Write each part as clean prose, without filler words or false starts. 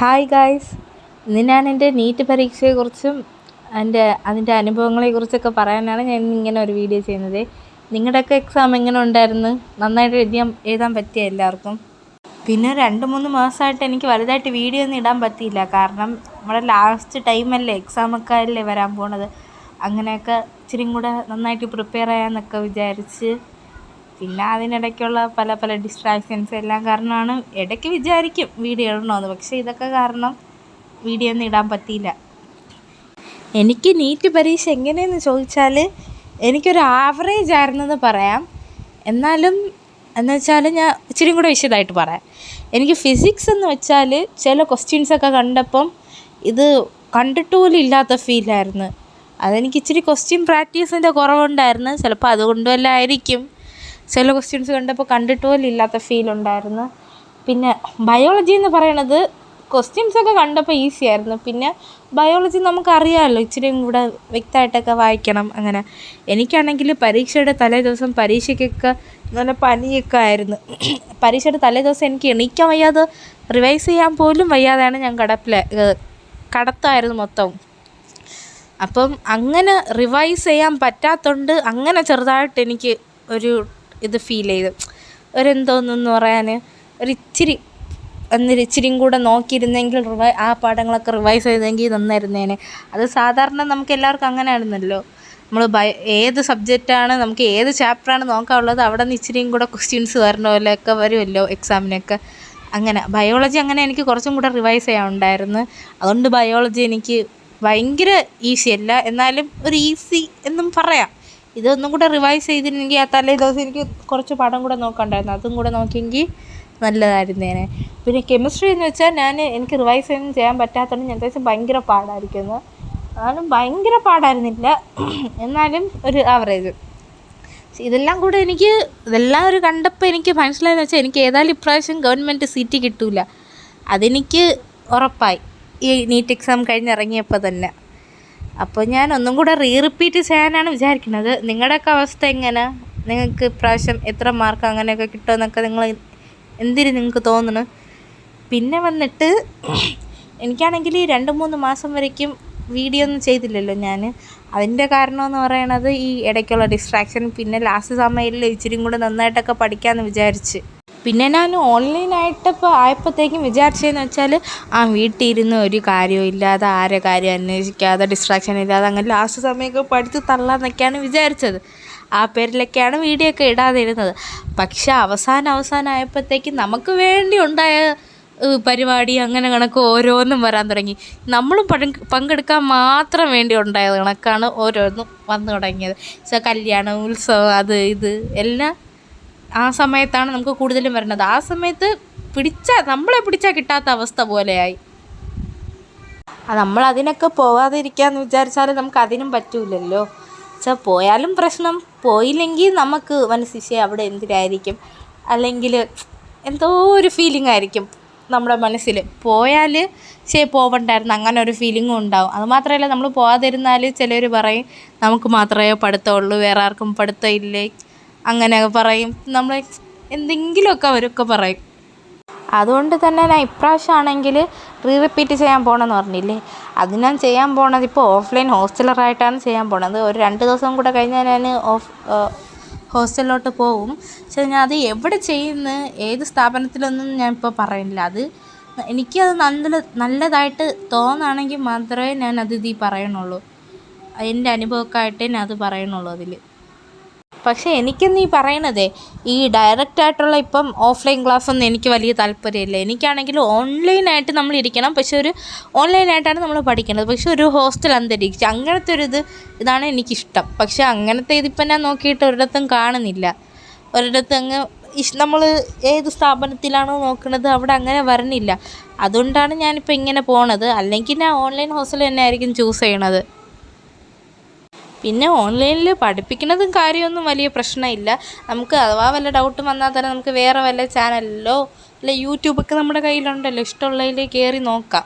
Hi guys, ഇന്ന് ഞാൻ എൻ്റെ നീറ്റ് പരീക്ഷയെക്കുറിച്ചും അതിൻ്റെ അനുഭവങ്ങളെക്കുറിച്ചൊക്കെ പറയാനാണ് ഞാൻ ഇങ്ങനെ ഒരു വീഡിയോ ചെയ്യുന്നത്. നിങ്ങളുടെയൊക്കെ എക്സാം എങ്ങനെ ഉണ്ടായിരുന്നു? നന്നായിട്ട് എഴുതാൻ പറ്റിയ എല്ലാവർക്കും? പിന്നെ 2-3 മാസമായിട്ട് എനിക്ക് വലുതായിട്ട് വീഡിയോ ഒന്നും ഇടാൻ പറ്റിയില്ല. കാരണം നമ്മുടെ ലാസ്റ്റ് ടൈമല്ലേ, എക്സാമൊക്കെ അല്ലേ വരാൻ പോണത്. അങ്ങനെയൊക്കെ ഇച്ചിരി കൂടെ നന്നായിട്ട് പ്രിപ്പയർ ചെയ്യാമെന്നൊക്കെ വിചാരിച്ച്, പിന്നെ അതിനിടയ്ക്കുള്ള പല ഡിസ്ട്രാക്ഷൻസ് എല്ലാം കാരണമാണ് ഇടയ്ക്ക് വിചാരിക്കും വീഡിയോ ഇടണമെന്ന്. പക്ഷേ ഇതൊക്കെ കാരണം വീഡിയോ ഒന്നും ഇടാൻ പറ്റിയില്ല. എനിക്ക് നീറ്റ് പരീക്ഷ എങ്ങനെയെന്ന് ചോദിച്ചാൽ എനിക്കൊരു ആവറേജ് ആയിരുന്നെന്ന് പറയാം. എന്നാലും എന്നുവെച്ചാൽ ഞാൻ ഇച്ചിരി കൂടെ വിശദമായിട്ട് പറയാം. എനിക്ക് ഫിസിക്സ് എന്ന് വെച്ചാൽ ചില ക്വസ്റ്റ്യൻസൊക്കെ കണ്ടപ്പം ഇത് കണ്ടിട്ട് പോലും ഇല്ലാത്ത ഫീലായിരുന്നു. അതെനിക്ക് ഇച്ചിരി ക്വസ്റ്റ്യൻ പ്രാക്ടീസിൻ്റെ കുറവുണ്ടായിരുന്നു. ചിലപ്പോൾ അതുകൊണ്ടുമല്ല ആയിരിക്കും. ചില ക്വസ്റ്റ്യൻസ് കണ്ടപ്പോൾ കണ്ടിട്ട് പോലും ഇല്ലാത്ത ഫീലുണ്ടായിരുന്നു. പിന്നെ ബയോളജി എന്ന് പറയണത് ക്വസ്റ്റ്യൻസൊക്കെ കണ്ടപ്പോൾ ഈസി ആയിരുന്നു. പിന്നെ ബയോളജി നമുക്കറിയാമല്ലോ, ഇച്ചിരിയും കൂടെ വ്യക്തമായിട്ടൊക്കെ വായിക്കണം. അങ്ങനെ എനിക്കാണെങ്കിൽ പരീക്ഷയുടെ തലേ ദിവസം പരീക്ഷയ്ക്കൊക്കെ നല്ല പനിയൊക്കെ ആയിരുന്നു. പരീക്ഷയുടെ തലേ ദിവസം എനിക്ക് എണീക്കാൻ വയ്യാതെ റിവൈസ് ചെയ്യാൻ പോലും വയ്യാതെയാണ് ഞാൻ കടത്തായിരുന്നു മൊത്തം. അപ്പം അങ്ങനെ റിവൈസ് ചെയ്യാൻ പറ്റാത്തതുകൊണ്ട് അങ്ങനെ ചെറുതായിട്ട് എനിക്ക് ഒരു ഇത് ഫീൽ ചെയ്തു. ഒരെന്തോന്നെന്ന് പറയാൻ ഇച്ചിരിയും കൂടെ നോക്കിയിരുന്നെങ്കിൽ ആ പാഠങ്ങളൊക്കെ റിവൈസ് ചെയ്തെങ്കിൽ നന്നായിരുന്നേനെ. അത് സാധാരണ നമുക്ക് എല്ലാവർക്കും അങ്ങനെ ആയിരുന്നല്ലോ. നമ്മൾ ഏത് സബ്ജക്റ്റാണ്, നമുക്ക് ഏത് ചാപ്റ്ററാണ് നോക്കാനുള്ളത്, അവിടെ നിന്ന് ഇച്ചിരിയും കൂടെ ക്വസ്റ്റ്യൻസ് വരണ പോലെയൊക്കെ വരുമല്ലോ എക്സാമിനൊക്കെ. അങ്ങനെ ബയോളജി അങ്ങനെ എനിക്ക് കുറച്ചും കൂടെ റിവൈസ് ചെയ്യാനുണ്ടായിരുന്നു. അതുകൊണ്ട് ബയോളജി എനിക്ക് ഭയങ്കര ഈസി അല്ല, എന്നാലും ഒരു ഈസി എന്നും പറയാം. ഇതൊന്നും കൂടെ റിവൈസ് ചെയ്തിരുന്നെങ്കിൽ ആ തലേ ദിവസം എനിക്ക് കുറച്ച് പടം കൂടെ നോക്കണ്ടായിരുന്നു. അതും കൂടെ നോക്കിയെങ്കിൽ നല്ലതായിരുന്നേനെ. പിന്നെ കെമിസ്ട്രി എന്ന് വെച്ചാൽ എനിക്ക് റിവൈസ് ഒന്നും ചെയ്യാൻ പറ്റാത്തതുകൊണ്ട് ഞാൻ വിചാരിച്ചു ഭയങ്കര പാടായിരിക്കുന്നു. എന്നാലും ഭയങ്കര പാടായിരുന്നില്ല, എന്നാലും ഒരു ആവറേജ്. ഇതെല്ലാം ഒരു കണ്ടപ്പോൾ എനിക്ക് മനസ്സിലായെന്ന് വെച്ചാൽ എനിക്ക് ഏതായാലും ഇപ്രാവശ്യം ഗവൺമെൻറ് സീറ്റ് കിട്ടില്ല. അതെനിക്ക് ഉറപ്പായി ഈ നീറ്റ് എക്സാം കഴിഞ്ഞിറങ്ങിയപ്പോൾ തന്നെ. അപ്പോൾ ഞാൻ ഒന്നും കൂടെ റിപ്പീറ്റ് ചെയ്യാനാണ് വിചാരിക്കുന്നത്. നിങ്ങളുടെയൊക്കെ അവസ്ഥ എങ്ങനെ? നിങ്ങൾക്ക് ഇപ്രാവശ്യം എത്ര മാർക്ക് അങ്ങനെയൊക്കെ കിട്ടുമെന്നൊക്കെ നിങ്ങൾക്ക് തോന്നുന്നു? പിന്നെ വന്നിട്ട് എനിക്കാണെങ്കിൽ 2-3 മാസം വരയ്ക്കും വീഡിയോ ഒന്നും ചെയ്തില്ലല്ലോ ഞാൻ. അതിൻ്റെ കാരണമെന്ന് പറയണത് ഈ ഇടയ്ക്കുള്ള ഡിസ്ട്രാക്ഷൻ. പിന്നെ ലാസ്റ്റ് സമയത്തിൽ ഇച്ചിരിയും കൂടെ നന്നായിട്ടൊക്കെ പഠിക്കാമെന്ന് വിചാരിച്ച്. പിന്നെ ഞാൻ ഓൺലൈനായിട്ടിപ്പോൾ ആയപ്പോഴത്തേക്കും വിചാരിച്ചതെന്ന് വെച്ചാൽ വീട്ടിൽ ഇരുന്ന് ഒരു കാര്യവും ഇല്ലാതെ, ആരെ കാര്യം അന്വേഷിക്കാതെ, ഡിസ്ട്രാക്ഷൻ ഇല്ലാതെ അങ്ങനെ ലാസ്റ്റ് സമയമൊക്കെ പഠിച്ച് തള്ളാന്നൊക്കെയാണ് വിചാരിച്ചത്. ആ പേരിലൊക്കെയാണ് വീഡിയോ ഒക്കെ ഇടാതിരുന്നത്. പക്ഷെ അവസാനമായപ്പോഴത്തേക്കും നമുക്ക് വേണ്ടി ഉണ്ടായ പരിപാടി അങ്ങനെ കണക്ക് ഓരോന്നും വരാൻ തുടങ്ങി. നമ്മളും പങ്കെടുക്കാൻ മാത്രം വേണ്ടി ഉണ്ടായത് കണക്കാണ് ഓരോന്നും വന്നു തുടങ്ങിയത്. കല്യാണം, ഉത്സവം, അത് ഇത് എല്ലാം ആ സമയത്താണ് നമുക്ക് കൂടുതലും വരുന്നത്. ആ സമയത്ത് നമ്മളെ പിടിച്ചാൽ കിട്ടാത്ത അവസ്ഥ പോലെയായി. നമ്മൾ അതിനൊക്കെ പോകാതിരിക്കാമെന്ന് വിചാരിച്ചാൽ നമുക്ക് അതിനും പറ്റൂലല്ലോ. പോയാലും പ്രശ്നം, പോയില്ലെങ്കിൽ നമുക്ക് മനസ്സിൽ അവിടെ എന്തിനായിരിക്കും, അല്ലെങ്കിൽ എന്തോ ഒരു ഫീലിംഗ് ആയിരിക്കും നമ്മുടെ മനസ്സിൽ. പോയാൽ പോവണ്ടായിരുന്നു അങ്ങനെ ഒരു ഫീലിങ്ങും ഉണ്ടാവും. അതുമാത്രമല്ല, നമ്മൾ പോകാതിരുന്നാൽ ചിലർ പറയും നമുക്ക് മാത്രമേ പഠിത്തമുള്ളൂ, വേറെ ആർക്കും പഠിത്തം ഇല്ലേ, അങ്ങനെ പറയും. നമ്മൾ എന്തെങ്കിലുമൊക്കെ അവരൊക്കെ പറയും. അതുകൊണ്ട് തന്നെ ഞാൻ ഇപ്രാവശ്യമാണെങ്കിൽ റിപ്പീറ്റ് ചെയ്യാൻ പോകണമെന്ന് പറഞ്ഞില്ലേ, അത് ഞാൻ ചെയ്യാൻ പോണത് ഇപ്പോൾ ഓഫ്ലൈൻ ഹോസ്റ്റലറായിട്ടാണ് ചെയ്യാൻ പോണത്. ഒരു 2 ദിവസം കൂടെ കഴിഞ്ഞാൽ ഞാൻ ഹോസ്റ്റലിലോട്ട് പോകും. പക്ഷേ ഞാൻ അത് എവിടെ ചെയ്യുന്നു, ഏത് സ്ഥാപനത്തിലൊന്നും ഞാൻ ഇപ്പോൾ പറയുന്നില്ല. എനിക്കത് നല്ലതായിട്ട് തോന്നുകയാണെങ്കിൽ മാത്രമേ ഞാൻ പറയണുള്ളൂ. എൻ്റെ അനുഭവമൊക്കെ ഞാൻ അത് പറയണുള്ളൂ അതിൽ. പക്ഷേ എനിക്കെന്ന് പറയണതേ ഈ ഡയറക്റ്റായിട്ടുള്ള ഇപ്പം ഓഫ്ലൈൻ ക്ലാസ്സൊന്നും എനിക്ക് വലിയ താല്പര്യമില്ല. എനിക്കാണെങ്കിൽ ഓൺലൈനായിട്ട് നമ്മൾ ഇരിക്കണം. പക്ഷെ ഒരു ഓൺലൈനായിട്ടാണ് നമ്മൾ പഠിക്കേണ്ടത്. പക്ഷെ ഒരു ഹോസ്റ്റൽ അന്തരീക്ഷം, അങ്ങനത്തെ ഇതാണ് എനിക്കിഷ്ടം. പക്ഷെ അങ്ങനത്തെ ഇതിപ്പം ഞാൻ നോക്കിയിട്ട് ഒരിടത്തും കാണുന്നില്ല. ഒരിടത്തും നമ്മൾ ഏത് സ്ഥാപനത്തിലാണോ നോക്കുന്നത് അവിടെ അങ്ങനെ വരണില്ല. അതുകൊണ്ടാണ് ഞാനിപ്പോൾ ഇങ്ങനെ പോണത്. അല്ലെങ്കിൽ ഞാൻ ഓൺലൈൻ ഹോസ്റ്റൽ തന്നെ ആയിരിക്കും ചൂസ് ചെയ്യണത്. പിന്നെ ഓൺലൈനിൽ പഠിപ്പിക്കുന്നതും കാര്യമൊന്നും വലിയ പ്രശ്നമില്ല. നമുക്ക് അഥവാ വല്ല ഡൗട്ടും വന്നാൽ തന്നെ നമുക്ക് വേറെ വല്ല ചാനലിലോ അല്ലെ യൂട്യൂബൊക്കെ നമ്മുടെ കയ്യിലുണ്ടല്ലോ, ഇഷ്ടമുള്ളതിൽ കയറി നോക്കാം.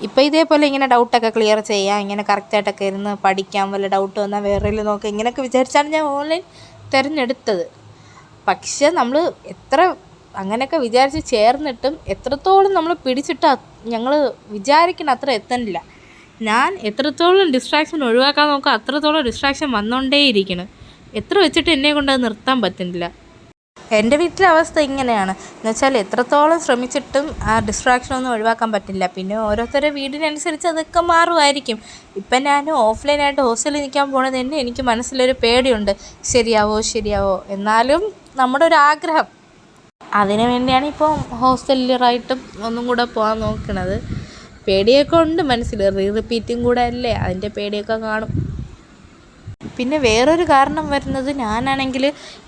ഇപ്പോൾ ഇതേപോലെ ഇങ്ങനെ ഡൗട്ടൊക്കെ ക്ലിയർ ചെയ്യാം, ഇങ്ങനെ കറക്റ്റായിട്ടൊക്കെ ഇരുന്ന് പഠിക്കാം. വല്ല ഡൗട്ട് വന്നാൽ വേറെ നോക്കാം. ഇങ്ങനെയൊക്കെ വിചാരിച്ചാണ് ഞാൻ ഓൺലൈൻ തിരഞ്ഞെടുത്തത്. പക്ഷെ നമ്മൾ എത്ര അങ്ങനെയൊക്കെ വിചാരിച്ച് ചേർന്നിട്ടും എത്രത്തോളം നമ്മൾ പിടിച്ചിട്ട് ഞങ്ങൾ വിചാരിക്കുന്ന അത്ര എത്തണില്ല. ഞാൻ എത്രത്തോളം ഡിസ്ട്രാക്ഷൻ ഒഴിവാക്കാൻ നോക്കുക അത്രത്തോളം ഡിസ്ട്രാക്ഷൻ വന്നുകൊണ്ടേയിരിക്കണം. എത്ര വെച്ചിട്ട് എന്നെ കൊണ്ട് അത് നിർത്താൻ പറ്റുന്നില്ല. എൻ്റെ വീട്ടിലെ അവസ്ഥ ഇങ്ങനെയാണ് എന്നുവെച്ചാൽ എത്രത്തോളം ശ്രമിച്ചിട്ടും ആ ഡിസ്ട്രാക്ഷനൊന്നും ഒഴിവാക്കാൻ പറ്റില്ല. പിന്നെ ഓരോരുത്തരുടെ വീടിനനുസരിച്ച് അതൊക്കെ മാറുമായിരിക്കും. ഇപ്പം ഞാൻ ഓഫ്ലൈനായിട്ട് ഹോസ്റ്റലിൽ നിൽക്കാൻ പോണത് തന്നെ എനിക്ക് മനസ്സിലൊരു പേടിയുണ്ട്, ശരിയാവോ. എന്നാലും നമ്മുടെ ഒരു ആഗ്രഹം, അതിനു വേണ്ടിയാണ് ഇപ്പോൾ ഹോസ്റ്റലിലായിട്ടും ഒന്നും കൂടെ പോകാൻ നോക്കണത്. പേടിയൊക്കെ ഉണ്ട് മനസ്സിൽ, റിപ്പീറ്റും കൂടെ അല്ലേ, അതിൻ്റെ പേടിയൊക്കെ കാണും. പിന്നെ വേറൊരു കാരണം വരുന്നത്, ഞാനാണെങ്കിൽ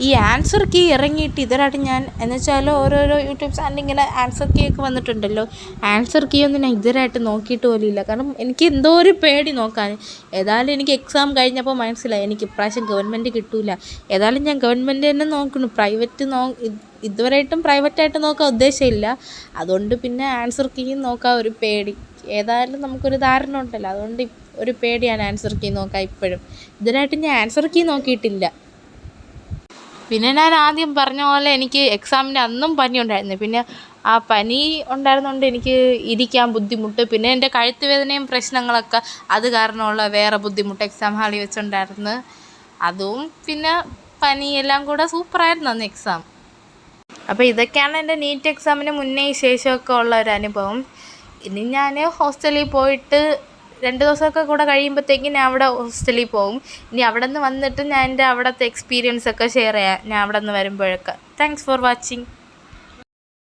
ഈ ആൻസർ കീ ഇറങ്ങിയിട്ട് ഇതുവരെയായിട്ട് ഞാൻ എന്നുവെച്ചാൽ ഓരോരോ യൂട്യൂബ് ചാനലിൽ ഇങ്ങനെ ആൻസർ കീ ഒക്കെ വന്നിട്ടുണ്ടല്ലോ, ആൻസർ കീ ഒന്നും ഞാൻ ഇതുവരെയായിട്ട് നോക്കിയിട്ട് പോലും ഇല്ല. കാരണം എനിക്ക് എന്തോ ഒരു പേടി നോക്കാൻ. ഏതായാലും എനിക്ക് എക്സാം കഴിഞ്ഞപ്പോൾ മനസ്സിലായി എനിക്ക് ഇപ്രാവശ്യം ഗവൺമെൻറ് കിട്ടില്ല. ഏതായാലും ഞാൻ ഗവൺമെൻറ് തന്നെ നോക്കണം, പ്രൈവറ്റ് ഇതുവരെയായിട്ടും പ്രൈവറ്റായിട്ട് നോക്കാൻ ഉദ്ദേശമില്ല. അതുകൊണ്ട് പിന്നെ ആൻസർ കീയും നോക്കാൻ ഒരു പേടി. ഏതായാലും നമുക്കൊരു ധാരണ ഉണ്ടല്ലോ, അതുകൊണ്ട് ഒരു പേടിയാണ് ആൻസർ കീ നോക്കാൻ ഇപ്പോഴും. ഇതിനായിട്ട് ഞാൻ ആൻസർ കീ നോക്കിയിട്ടില്ല. പിന്നെ ഞാൻ ആദ്യം പറഞ്ഞ പോലെ എനിക്ക് എക്സാമിൻ്റെ അന്നും പനി ഉണ്ടായിരുന്നു. പിന്നെ ആ പനി ഉണ്ടായിരുന്നതുകൊണ്ട് എനിക്ക് ഇരിക്കാൻ ബുദ്ധിമുട്ട്, പിന്നെ എൻ്റെ കഴുത്ത് വേദനയും പ്രശ്നങ്ങളൊക്കെ അത് കാരണമുള്ള വേറെ ബുദ്ധിമുട്ട് എക്സാം ഹാളിൽ വെച്ചുണ്ടായിരുന്നു. അതും പിന്നെ പനി എല്ലാം കൂടെ സൂപ്പറായിരുന്നു അന്ന് എക്സാം. അപ്പോൾ ഇതൊക്കെയാണ് എൻ്റെ നീറ്റ് എക്സാമിന് മുന്നേ ശേഷമൊക്കെ ഉള്ള ഒരു അനുഭവം. ഇനി ഞാൻ ഹോസ്റ്റലിൽ പോയിട്ട് 2 ദിവസമൊക്കെ കൂടെ കഴിയുമ്പോഴത്തേക്കും ഞാൻ അവിടെ ഹോസ്റ്റലിൽ പോകും. ഇനി അവിടെ നിന്ന് വന്നിട്ട് ഞാൻ എൻ്റെ അവിടുത്തെ എക്സ്പീരിയൻസൊക്കെ ഷെയർ ചെയ്യാം ഞാൻ അവിടെ നിന്ന് വരുമ്പോഴൊക്കെ. Thanks for watching.